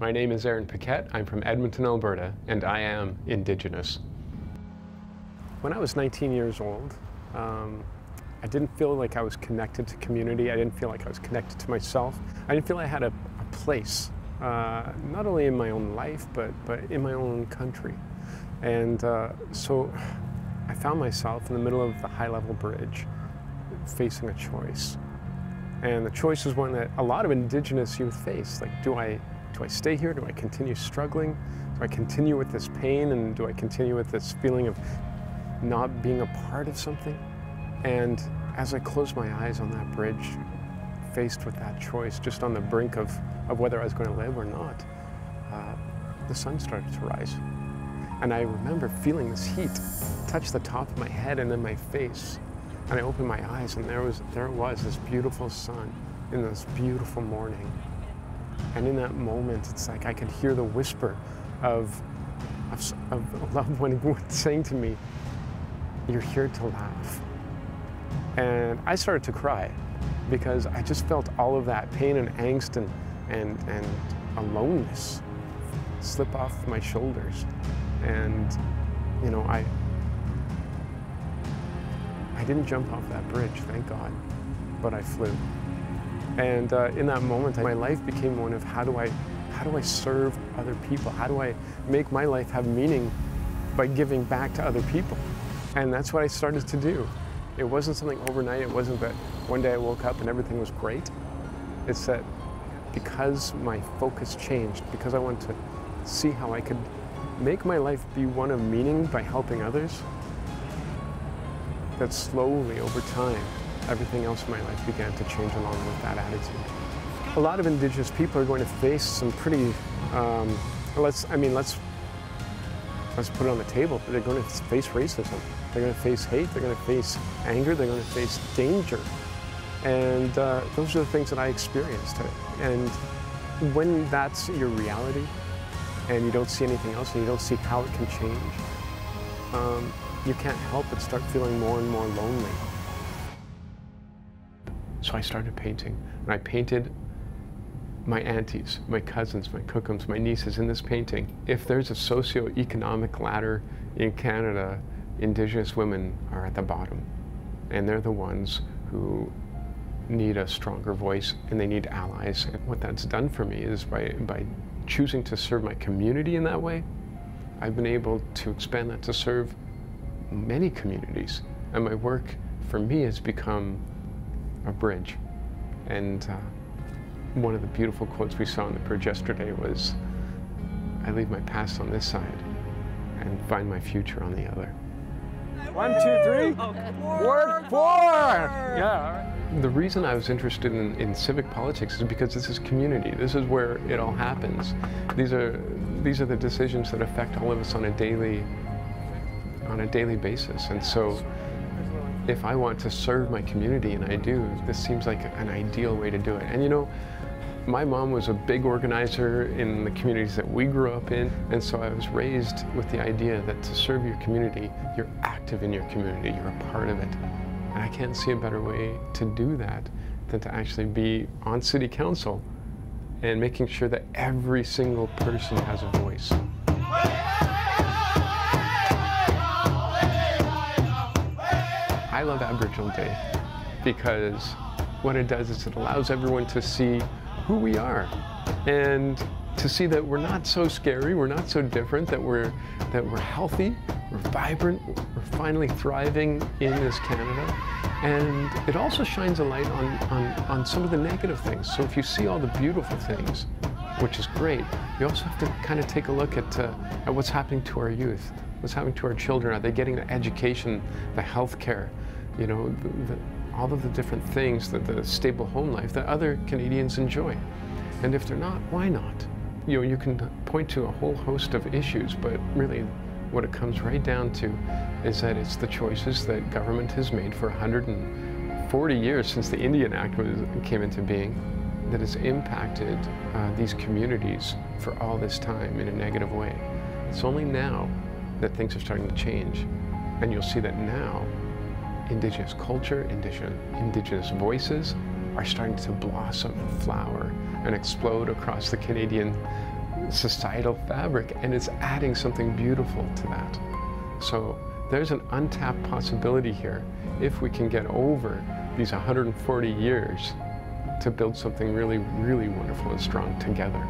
My name is Paquette. I'm from Edmonton, Alberta, and I am Indigenous. When I was 19 years old, I didn't feel like I was connected to community. I didn't feel like I was connected to myself. I didn't feel I had a place, not only in my own life, but in my own country. And so I found myself in the middle of the high-level bridge, facing a choice. And the choice is one that a lot of Indigenous youth face. Like, do I stay here? Do I continue struggling? Do I continue with this pain? And do I continue with this feeling of not being a part of something? And as I closed my eyes on that bridge, faced with that choice, just on the brink of whether I was going to live or not, the sun started to rise. And I remember feeling this heat touch the top of my head and then my face. And I opened my eyes, and there it was, this beautiful sun in this beautiful morning. And in that moment, it's like I could hear the whisper of a loved one saying to me, "You're here to laugh." And I started to cry because I just felt all of that pain and angst and aloneness slip off my shoulders. And, you know, I didn't jump off that bridge, thank God, but I flew. And in that moment, my life became one of how do I serve other people? How do I make my life have meaning by giving back to other people? And that's what I started to do. It wasn't something overnight. It wasn't that one day I woke up and everything was great. It's that because my focus changed, because I wanted to see how I could make my life be one of meaning by helping others, that slowly, over time, everything else in my life began to change along with that attitude. A lot of Indigenous people are going to face some pretty, let's put it on the table, but they're going to face racism. They're going to face hate, they're going to face anger, they're going to face danger. And those are the things that I experienced. And when that's your reality, and you don't see anything else, and you don't see how it can change, you can't help but start feeling more and more lonely. So I started painting, and I painted my aunties, my cousins, my cookums, my nieces in this painting. If there's a socio-economic ladder in Canada, Indigenous women are at the bottom, and they're the ones who need a stronger voice, and they need allies. And what that's done for me is by choosing to serve my community in that way, I've been able to expand that to serve many communities. And my work, for me, has become a bridge. And one of the beautiful quotes we saw on the bridge yesterday was, "I leave my past on this side and find my future on the other." 1, 2, 3, work for! Yeah. The reason I was interested in civic politics is because this is community. This is where it all happens. These are the decisions that affect all of us on a daily basis. And so if I want to serve my community, and I do, this seems like an ideal way to do it. And you know, my mom was a big organizer in the communities that we grew up in, and so I was raised with the idea that to serve your community, you're active in your community, you're a part of it. And I can't see a better way to do that than to actually be on city council and making sure that every single person has a voice. I love Aboriginal Day because what it does is it allows everyone to see who we are and to see that we're not so scary, we're not so different, that we're healthy, we're vibrant, we're finally thriving in this Canada. And it also shines a light on some of the negative things. So if you see all the beautiful things, which is great, you also have to kind of take a look at what's happening to our youth, what's happening to our children. Are they getting the education, the health care, you know, all of the different things, the stable home life that other Canadians enjoy? And if they're not, why not? You know, you can point to a whole host of issues, but really what it comes right down to is that it's the choices that government has made for 140 years since the Indian Act came into being that has impacted these communities for all this time in a negative way. It's only now that things are starting to change, and you'll see that now Indigenous culture, Indigenous voices are starting to blossom and flower and explode across the Canadian societal fabric, and it's adding something beautiful to that. So there's an untapped possibility here if we can get over these 140 years to build something really, really wonderful and strong together.